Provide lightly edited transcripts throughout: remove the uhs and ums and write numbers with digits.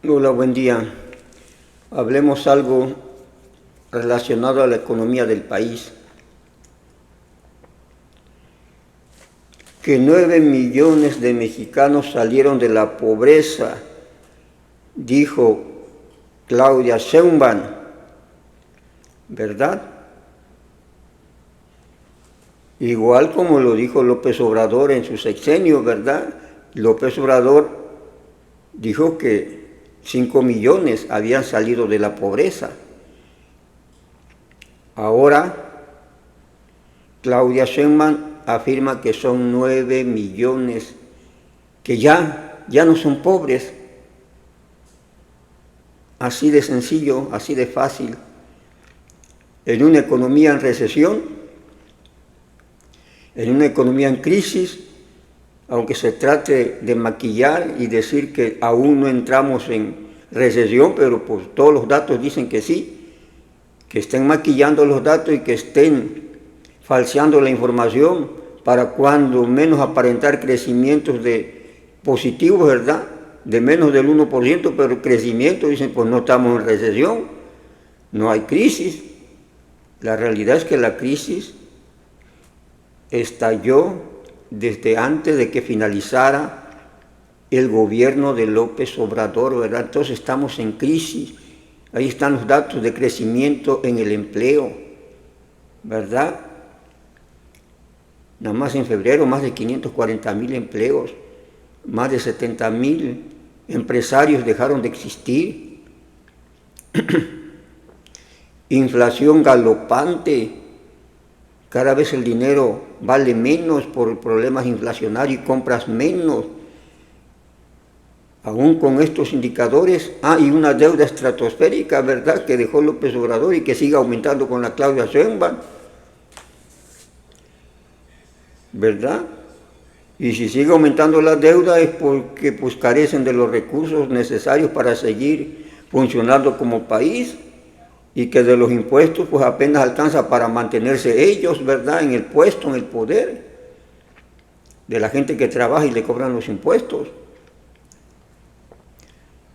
Hola, buen día. Hablemos algo relacionado a la economía del país. Que 9 millones de mexicanos salieron de la pobreza, dijo Claudia Sheinbaum, ¿verdad? Igual como lo dijo López Obrador en su sexenio, ¿verdad? López Obrador dijo que 5 millones habían salido de la pobreza. Ahora, Claudia Sheinbaum afirma que son 9 millones que ya no son pobres. Así de sencillo, así de fácil. En una economía en recesión, en una economía en crisis, aunque se trate de maquillar y decir que aún no entramos en recesión, pero pues todos los datos dicen que sí, que estén maquillando los datos y que estén falseando la información para cuando menos aparentar crecimientos positivos, ¿verdad? De menos del 1%, pero crecimiento, dicen, pues no estamos en recesión, no hay crisis. La realidad es que la crisis estalló desde antes de que finalizara el gobierno de López Obrador, ¿verdad? Entonces estamos en crisis. Ahí están los datos de crecimiento en el empleo, ¿verdad? Nada más en febrero, más de 540,000 empleos, más de 70,000 empresarios dejaron de existir. Inflación galopante, cada vez el dinero vale menos por problemas inflacionarios y compras menos. Aún con estos indicadores, y una deuda estratosférica, ¿verdad?, que dejó López Obrador y que sigue aumentando con la Claudia Sheinbaum, ¿verdad? Y si sigue aumentando la deuda es porque pues carecen de los recursos necesarios para seguir funcionando como país, y que de los impuestos pues apenas alcanza para mantenerse ellos, ¿verdad?, en el puesto, en el poder, de la gente que trabaja y le cobran los impuestos.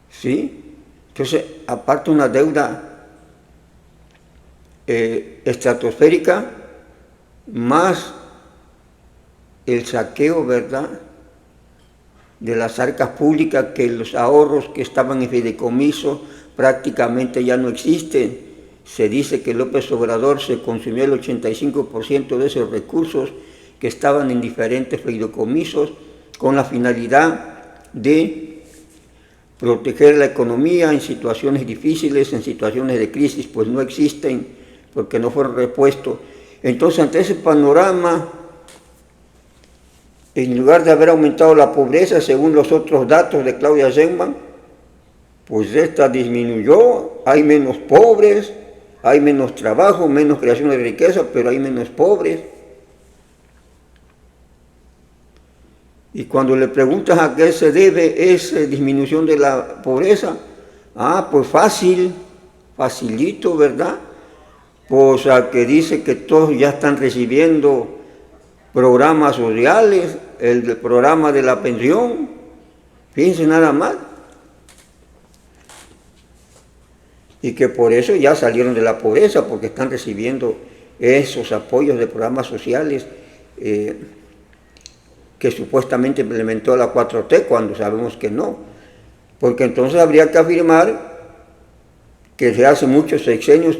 ¿Sí? Entonces, aparte una deuda estratosférica, más el saqueo, ¿verdad?, de las arcas públicas, que los ahorros que estaban en fideicomiso prácticamente ya no existen. Se dice que López Obrador se consumió el 85% de esos recursos que estaban en diferentes fideicomisos con la finalidad de proteger la economía en situaciones difíciles, en situaciones de crisis, pues no existen porque no fueron repuestos. Entonces, ante ese panorama, en lugar de haber aumentado la pobreza, según los otros datos de Claudia Sheinbaum, pues esta disminuyó, hay menos pobres, hay menos trabajo, menos creación de riqueza, pero hay menos pobres. Y cuando le preguntas a qué se debe esa disminución de la pobreza, pues fácil, facilito, ¿verdad? Pues a que dice que todos ya están recibiendo programas sociales, el programa de la pensión, fíjense nada más. Y que por eso ya salieron de la pobreza, porque están recibiendo esos apoyos de programas sociales que supuestamente implementó la 4T, cuando sabemos que no. Porque entonces habría que afirmar que desde hace muchos sexenios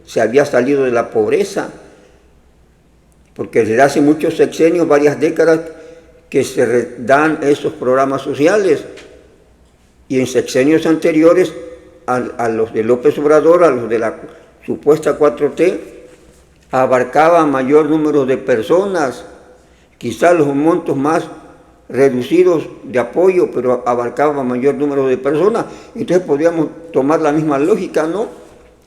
se había salido de la pobreza, porque desde hace muchos sexenios, varias décadas, que se dan esos programas sociales, y en sexenios anteriores a los de López Obrador, a los de la supuesta 4T, abarcaba mayor número de personas, quizás los montos más reducidos de apoyo, pero abarcaba mayor número de personas. Entonces podríamos tomar la misma lógica, ¿no?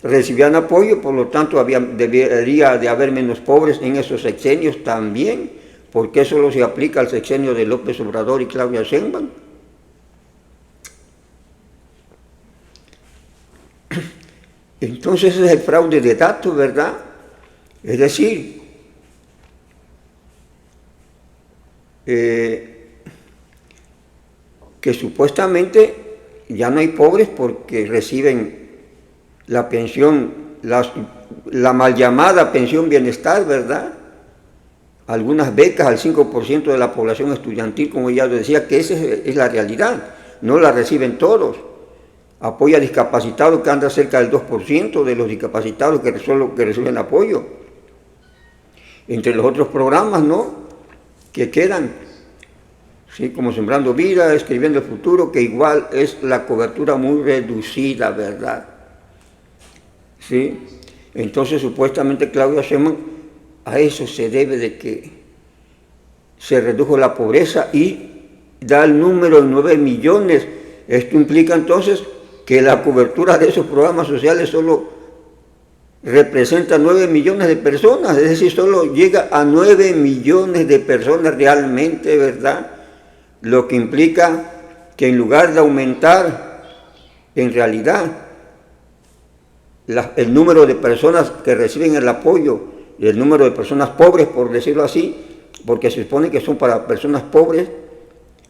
Recibían apoyo, por lo tanto debería de haber menos pobres en esos sexenios también, porque eso solo se aplica al sexenio de López Obrador y Claudia Sheinbaum. Entonces ese es el fraude de datos, ¿verdad? Es decir, que supuestamente ya no hay pobres porque reciben la pensión, la mal llamada pensión bienestar, ¿verdad? Algunas becas al 5% de la población estudiantil, como ya lo decía, que esa es la realidad, no la reciben todos. Apoyo a discapacitados, que anda cerca del 2% de los discapacitados que reciben apoyo. Entre los otros programas, ¿no?, que quedan, ¿sí?, como Sembrando Vida, Escribiendo el Futuro, que igual es la cobertura muy reducida, ¿verdad? ¿Sí? Entonces, supuestamente Claudia Sheinbaum, a eso se debe de que se redujo la pobreza y da el número de 9 millones. Esto implica entonces que la cobertura de esos programas sociales solo representa 9 millones de personas, es decir, solo llega a 9 millones de personas realmente, ¿verdad? Lo que implica que en lugar de aumentar, en realidad, el número de personas que reciben el apoyo y el número de personas pobres, por decirlo así, porque se supone que son para personas pobres,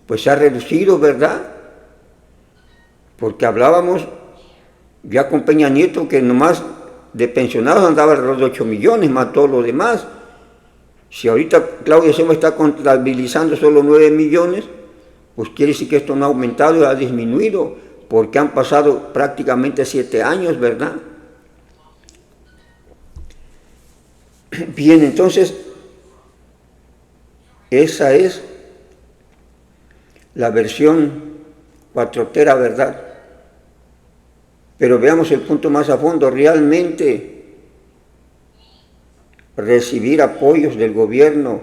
pues se ha reducido, ¿verdad? Porque hablábamos ya con Peña Nieto que nomás de pensionados andaba alrededor de 8 millones, más todo lo demás. Si ahorita Claudia Sheinbaum está contabilizando solo 9 millones, pues quiere decir que esto no ha aumentado y ha disminuido, porque han pasado prácticamente 7 años, ¿verdad? Bien, entonces, esa es la versión cuatrotera, ¿verdad? Pero veamos el punto más a fondo. Realmente recibir apoyos del gobierno,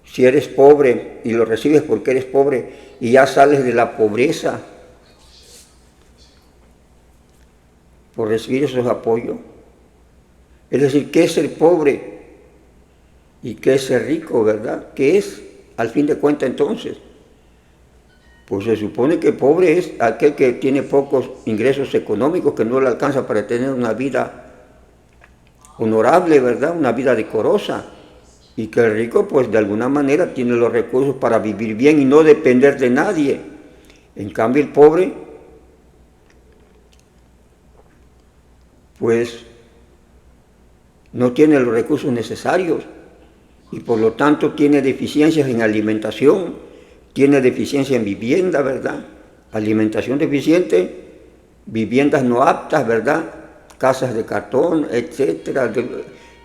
si eres pobre y lo recibes porque eres pobre y ya sales de la pobreza por recibir esos apoyos. Es decir, ¿qué es ser pobre y qué es ser rico, verdad? ¿Qué es, al fin de cuentas, entonces? Pues se supone que pobre es aquel que tiene pocos ingresos económicos, que no le alcanza para tener una vida honorable, ¿verdad? Una vida decorosa. Y que el rico, pues de alguna manera, tiene los recursos para vivir bien y no depender de nadie. En cambio, el pobre, pues no tiene los recursos necesarios y por lo tanto tiene deficiencias en alimentación, tiene deficiencia en vivienda, ¿verdad? Alimentación deficiente, viviendas no aptas, ¿verdad? Casas de cartón, etcétera,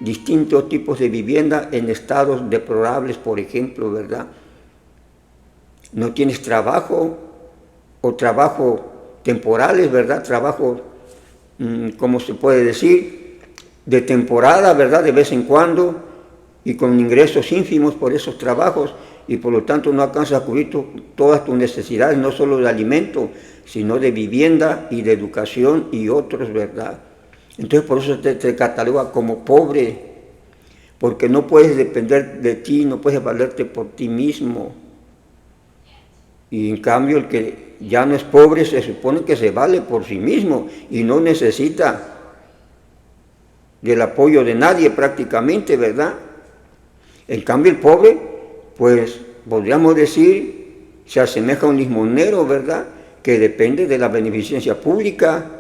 distintos tipos de vivienda en estados deplorables, por ejemplo, ¿verdad? No tienes trabajo o trabajo temporales, ¿verdad? Trabajo, ¿cómo se puede decir?, de temporada, ¿verdad?, de vez en cuando, y con ingresos ínfimos por esos trabajos, y por lo tanto no alcanzas a cubrir todas tus necesidades, no solo de alimento, sino de vivienda y de educación y otros, ¿verdad? Entonces por eso te cataloga como pobre, porque no puedes depender de ti, no puedes valerte por ti mismo. Y en cambio el que ya no es pobre se supone que se vale por sí mismo y no necesita del apoyo de nadie prácticamente, ¿verdad? En cambio el pobre, pues podríamos decir, se asemeja a un limosnero, ¿verdad?, que depende de la beneficencia pública.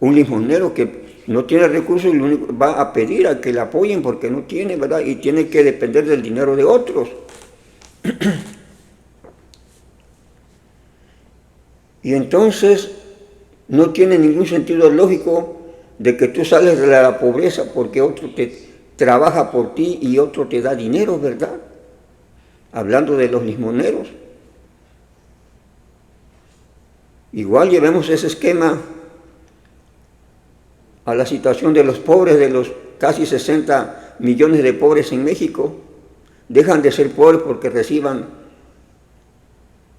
Un limosnero que no tiene recursos y lo único va a pedir a que le apoyen porque no tiene, ¿verdad?, y tiene que depender del dinero de otros. Y entonces no tiene ningún sentido lógico de que tú sales de la pobreza porque otro te trabaja por ti y otro te da dinero, ¿verdad? Hablando de los limoneros. Igual llevemos ese esquema a la situación de los pobres, de los casi 60 millones de pobres en México. Dejan de ser pobres porque reciban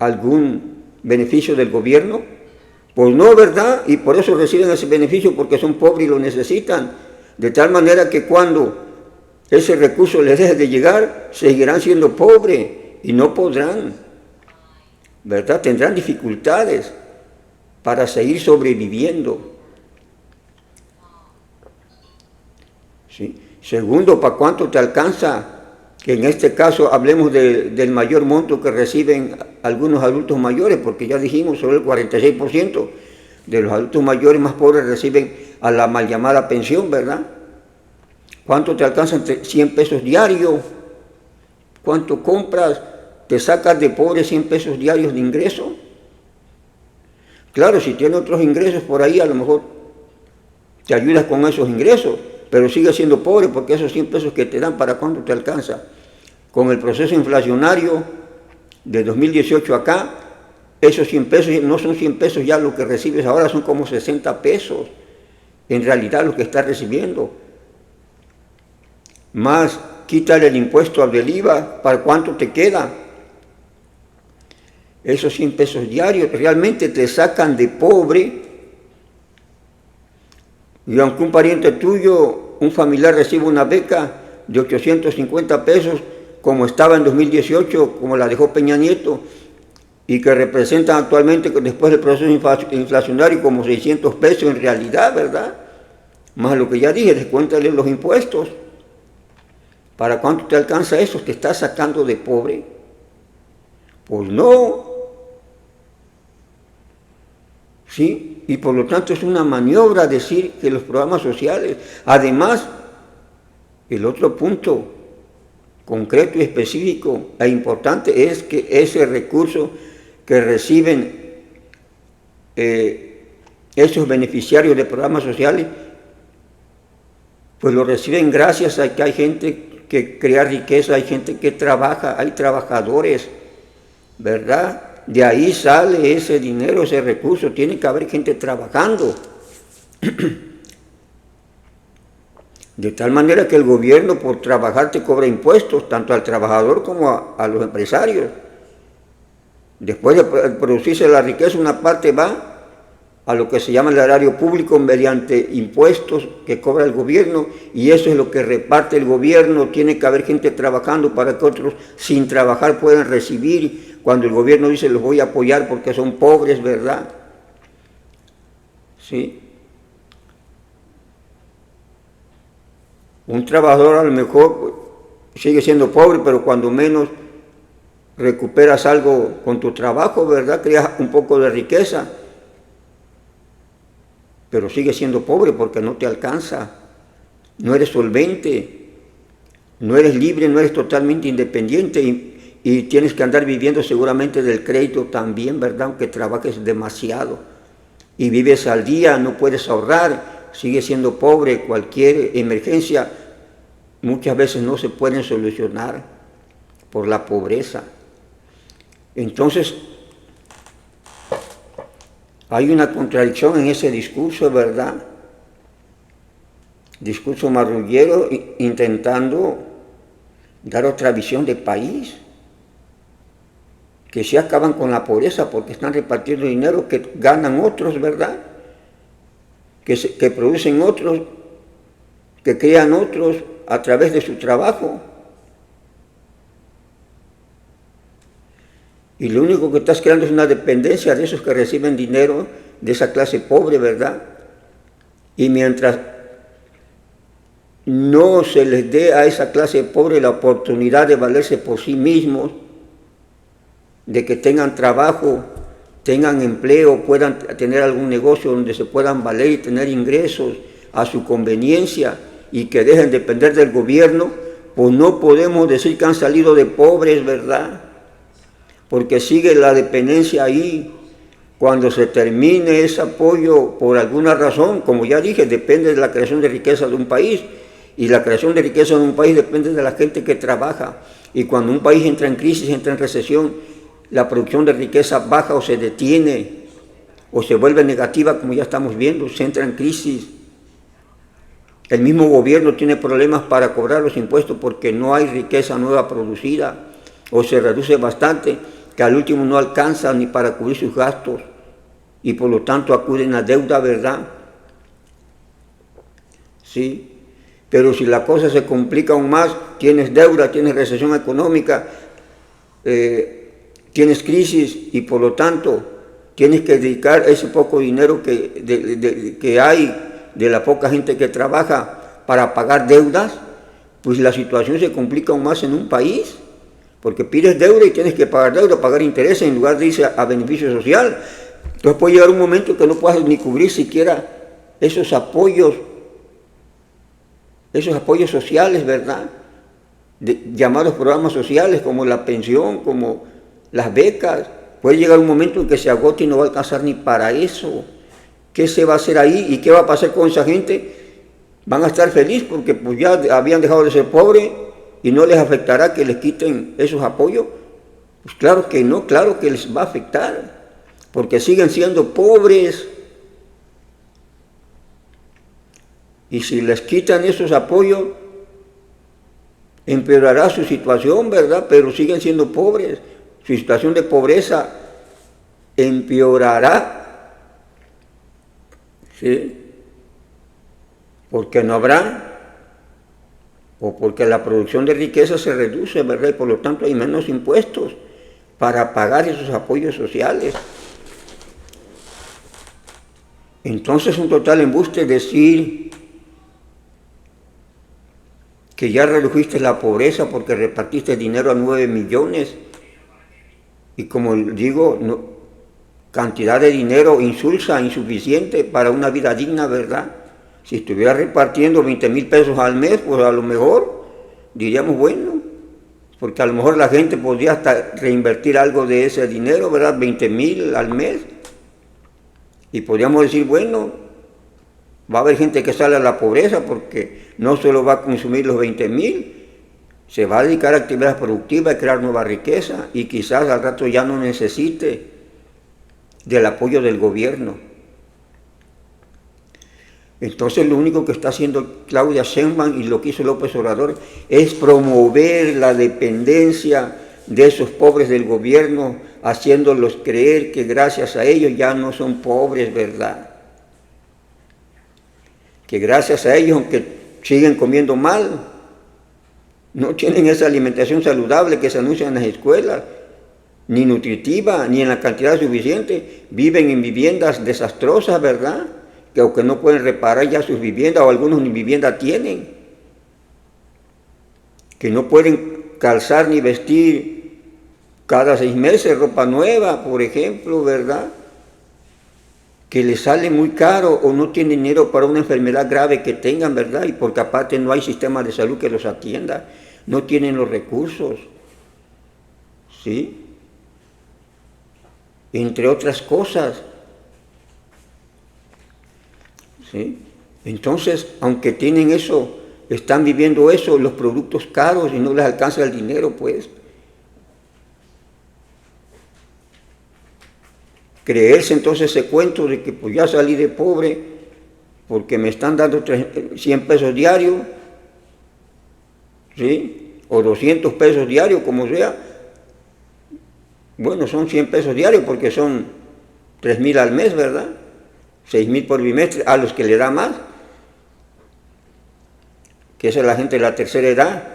algún beneficio del gobierno. Pues no, ¿verdad? Y por eso reciben ese beneficio, porque son pobres y lo necesitan. De tal manera que cuando ese recurso les deje de llegar, seguirán siendo pobres y no podrán, ¿verdad? Tendrán dificultades para seguir sobreviviendo. ¿Sí? Segundo, ¿para cuánto te alcanza que en este caso hablemos del mayor monto que reciben algunos adultos mayores, porque ya dijimos sobre el 46% de los adultos mayores más pobres reciben a la mal llamada pensión, ¿verdad? ¿Cuánto te alcanzan? 100 pesos diarios. ¿Cuánto compras? ¿Te sacas de pobre 100 pesos diarios de ingreso? Claro, si tienes otros ingresos por ahí, a lo mejor te ayudas con esos ingresos, pero sigues siendo pobre porque esos 100 pesos que te dan, ¿para cuánto te alcanza? Con el proceso inflacionario de 2018 acá, esos 100 pesos no son 100 pesos ya lo que recibes ahora, son como 60 pesos, en realidad lo que estás recibiendo. Más, quítale el impuesto del IVA, ¿para cuánto te queda? Esos 100 pesos diarios realmente te sacan de pobre. Y aunque un pariente tuyo, un familiar recibe una beca de 850 pesos, como estaba en 2018, como la dejó Peña Nieto, y que representan actualmente, después del proceso inflacionario, como 600 pesos en realidad, ¿verdad? Más lo que ya dije, descuéntale los impuestos. ¿Para cuánto te alcanza eso? ¿Te estás sacando de pobre? Pues no. ¿Sí? Y por lo tanto es una maniobra decir que los programas sociales, además, el otro punto concreto y específico e importante es que ese recurso que reciben esos beneficiarios de programas sociales, pues lo reciben gracias a que hay gente que crea riqueza, hay gente que trabaja, hay trabajadores, ¿verdad? De ahí sale ese dinero, ese recurso, tiene que haber gente trabajando. De tal manera que el gobierno por trabajar te cobra impuestos, tanto al trabajador como a los empresarios. Después de producirse la riqueza, una parte va a lo que se llama el erario público mediante impuestos que cobra el gobierno, y eso es lo que reparte el gobierno. Tiene que haber gente trabajando para que otros sin trabajar puedan recibir. Cuando el gobierno dice los voy a apoyar porque son pobres, ¿verdad? ¿Sí? Un trabajador a lo mejor sigue siendo pobre, pero cuando menos recuperas algo con tu trabajo, ¿verdad? Creas un poco de riqueza, pero sigue siendo pobre porque no te alcanza, no eres solvente, no eres libre, no eres totalmente independiente y tienes que andar viviendo seguramente del crédito también, ¿verdad? Aunque trabajes demasiado y vives al día, no puedes ahorrar, sigues siendo pobre. Cualquier emergencia muchas veces no se pueden solucionar por la pobreza. Entonces, hay una contradicción en ese discurso, ¿verdad? Discurso marrullero intentando dar otra visión de país, que se acaban con la pobreza porque están repartiendo dinero que ganan otros, ¿verdad? Que producen otros, que crean otros a través de su trabajo. Y lo único que estás creando es una dependencia de esos que reciben dinero, de esa clase pobre, ¿verdad? Y mientras no se les dé a esa clase pobre la oportunidad de valerse por sí mismos, de que tengan trabajo, tengan empleo, puedan tener algún negocio donde se puedan valer y tener ingresos a su conveniencia y que dejen de depender del gobierno, pues no podemos decir que han salido de pobres, ¿verdad? Porque sigue la dependencia ahí. Cuando se termine ese apoyo, por alguna razón, como ya dije, depende de la creación de riqueza de un país, y la creación de riqueza de un país depende de la gente que trabaja, y cuando un país entra en crisis, entra en recesión, la producción de riqueza baja o se detiene, o se vuelve negativa, como ya estamos viendo, se entra en crisis. El mismo gobierno tiene problemas para cobrar los impuestos porque no hay riqueza nueva producida, o se reduce bastante, que al último no alcanza ni para cubrir sus gastos, y por lo tanto acuden a deuda, ¿verdad? Sí, pero si la cosa se complica aún más, tienes deuda, tienes recesión económica, tienes crisis, y por lo tanto tienes que dedicar ese poco dinero que hay de la poca gente que trabaja para pagar deudas, pues la situación se complica aún más en un país, porque pides deuda y tienes que pagar deuda, pagar intereses en lugar de irse a beneficio social. Entonces puede llegar un momento que no puedas ni cubrir siquiera esos apoyos sociales, ¿verdad? Llamados programas sociales como la pensión, como las becas. Puede llegar un momento en que se agote y no va a alcanzar ni para eso. ¿Qué se va a hacer ahí y qué va a pasar con esa gente? Van a estar felices porque pues ya habían dejado de ser pobres y no les afectará que les quiten esos apoyos. Pues claro que no, claro que les va a afectar, porque siguen siendo pobres. Y si les quitan esos apoyos, empeorará su situación, ¿verdad? Pero siguen siendo pobres. Su situación de pobreza empeorará, ¿sí? Porque no habrá, o porque la producción de riqueza se reduce, ¿verdad? Y por lo tanto hay menos impuestos para pagar esos apoyos sociales. Entonces un total embuste decir que ya redujiste la pobreza porque repartiste dinero a 9 millones. Y como digo, cantidad de dinero insulsa, insuficiente para una vida digna, ¿verdad? Si estuviera repartiendo 20,000 pesos al mes, pues a lo mejor diríamos, bueno, porque a lo mejor la gente podría hasta reinvertir algo de ese dinero, ¿verdad? 20,000 al mes. Y podríamos decir, bueno, va a haber gente que sale a la pobreza porque no solo va a consumir los 20,000, se va a dedicar a actividades productivas, a crear nueva riqueza y quizás al rato ya no necesite del apoyo del gobierno. Entonces lo único que está haciendo Claudia Sheinbaum y lo que hizo López Obrador es promover la dependencia de esos pobres del gobierno, haciéndolos creer que gracias a ellos ya no son pobres, ¿verdad? Que gracias a ellos, aunque siguen comiendo mal, no tienen esa alimentación saludable que se anuncia en las escuelas, ni nutritiva, ni en la cantidad suficiente. Viven en viviendas desastrosas, ¿verdad? Que aunque no pueden reparar ya sus viviendas, o algunos ni vivienda tienen. Que no pueden calzar ni vestir cada 6 meses ropa nueva, por ejemplo, ¿verdad? Que les sale muy caro o no tienen dinero para una enfermedad grave que tengan, ¿verdad? Y porque aparte no hay sistema de salud que los atienda, no tienen los recursos, ¿sí? Entre otras cosas, ¿sí? Entonces, aunque tienen eso, están viviendo eso, los productos caros y no les alcanza el dinero, pues. Creerse entonces ese cuento de que pues ya salí de pobre porque me están dando 100 pesos diarios, ¿sí? O 200 pesos diarios, como sea. Bueno, son 100 pesos diarios porque son 3,000 al mes, ¿verdad? 6,000 por bimestre, a los que le da más. Que esa es la gente de la tercera edad,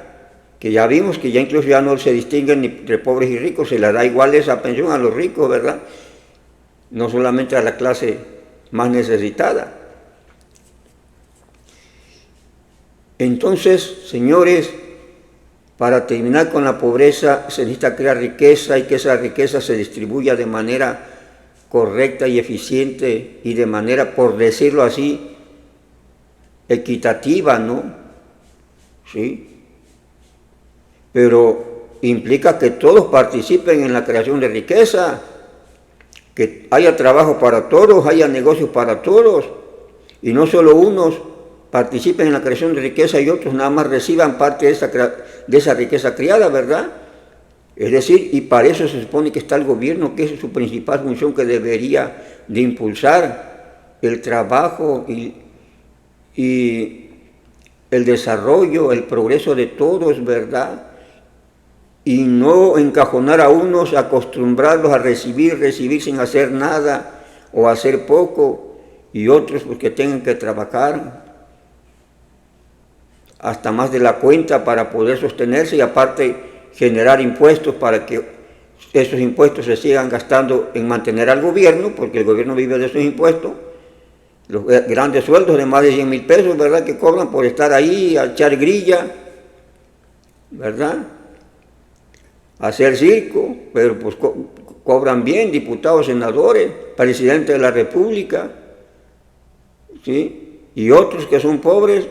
que ya vimos que ya incluso ya no se distinguen entre pobres y ricos, se le da igual esa pensión a los ricos, ¿verdad? No solamente a la clase más necesitada. Entonces, señores, para terminar con la pobreza se necesita crear riqueza y que esa riqueza se distribuya de manera correcta y eficiente y de manera, por decirlo así, equitativa, ¿no? ¿Sí? Pero implica que todos participen en la creación de riqueza, que haya trabajo para todos, haya negocios para todos, y no solo unos participen en la creación de riqueza y otros nada más reciban parte de esa riqueza creada, ¿verdad? Es decir, y para eso se supone que está el gobierno, que es su principal función, que debería de impulsar el trabajo y el desarrollo, el progreso de todos, ¿verdad? Y no encajonar a unos, acostumbrarlos a recibir sin hacer nada o hacer poco, y otros porque tengan que trabajar hasta más de la cuenta para poder sostenerse y aparte generar impuestos para que esos impuestos se sigan gastando en mantener al gobierno, porque el gobierno vive de esos impuestos, los grandes sueldos de más de 100,000 pesos, ¿verdad?, que cobran por estar ahí a echar grilla, ¿verdad? Hacer circo, pero pues cobran bien, diputados, senadores, presidente de la República, ¿sí? Y otros que son pobres,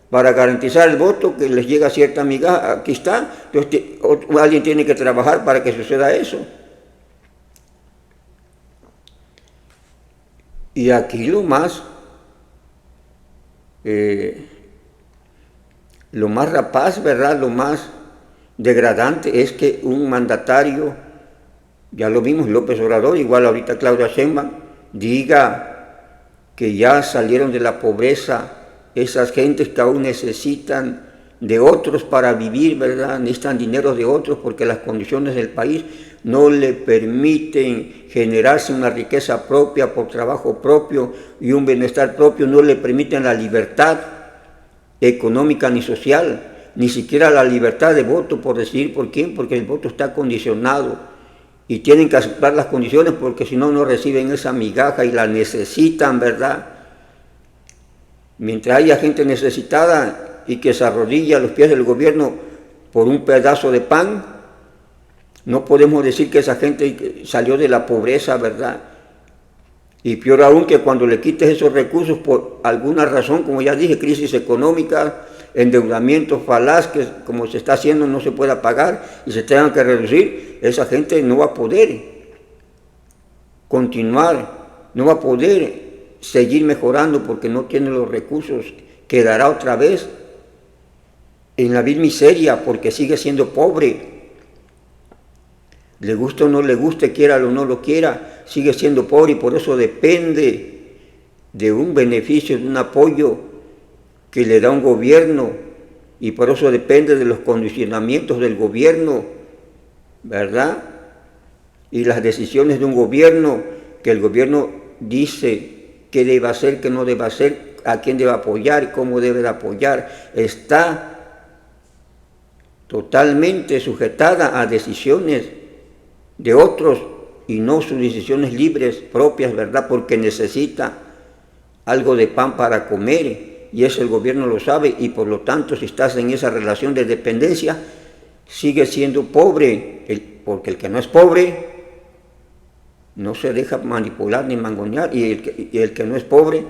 para garantizar el voto, que les llega cierta migaja, aquí está, entonces alguien tiene que trabajar para que suceda eso. Y aquí lo más rapaz, ¿verdad? Lo más degradante es que un mandatario, ya lo vimos, López Obrador, igual ahorita Claudia Sheinbaum, diga que ya salieron de la pobreza esas gentes que aún necesitan de otros para vivir, ¿verdad? Necesitan dinero de otros porque las condiciones del país no le permiten generarse una riqueza propia por trabajo propio y un bienestar propio, no le permiten la libertad económica ni social, ni siquiera la libertad de voto por decidir por quién, porque el voto está condicionado y tienen que aceptar las condiciones porque si no, no reciben esa migaja y la necesitan, ¿verdad? Mientras haya gente necesitada y que se arrodilla a los pies del gobierno por un pedazo de pan, no podemos decir que esa gente salió de la pobreza, ¿verdad? Y peor aún que cuando le quites esos recursos por alguna razón, como ya dije, crisis económica, endeudamiento falaz, que como se está haciendo no se pueda pagar y se tengan que reducir, esa gente no va a poder continuar, no va a poder seguir mejorando porque no tiene los recursos, quedará otra vez en la vil miseria porque sigue siendo pobre. Le guste o no le guste, quiera o no lo quiera, sigue siendo pobre y por eso depende de un beneficio, de un apoyo que le da un gobierno y por eso depende de los condicionamientos del gobierno, ¿verdad? Y las decisiones de un gobierno, que el gobierno dice qué debe hacer, qué no debe hacer, a quién debe apoyar, cómo debe de apoyar, está totalmente sujetada a decisiones de otros y no sus decisiones libres propias, ¿verdad? Porque necesita algo de pan para comer y eso el gobierno lo sabe y por lo tanto si estás en esa relación de dependencia sigue siendo pobre, porque el que no es pobre no se deja manipular ni mangonear y el que no es pobre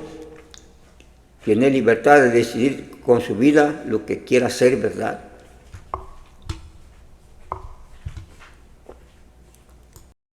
tiene libertad de decidir con su vida lo que quiera hacer, ¿verdad?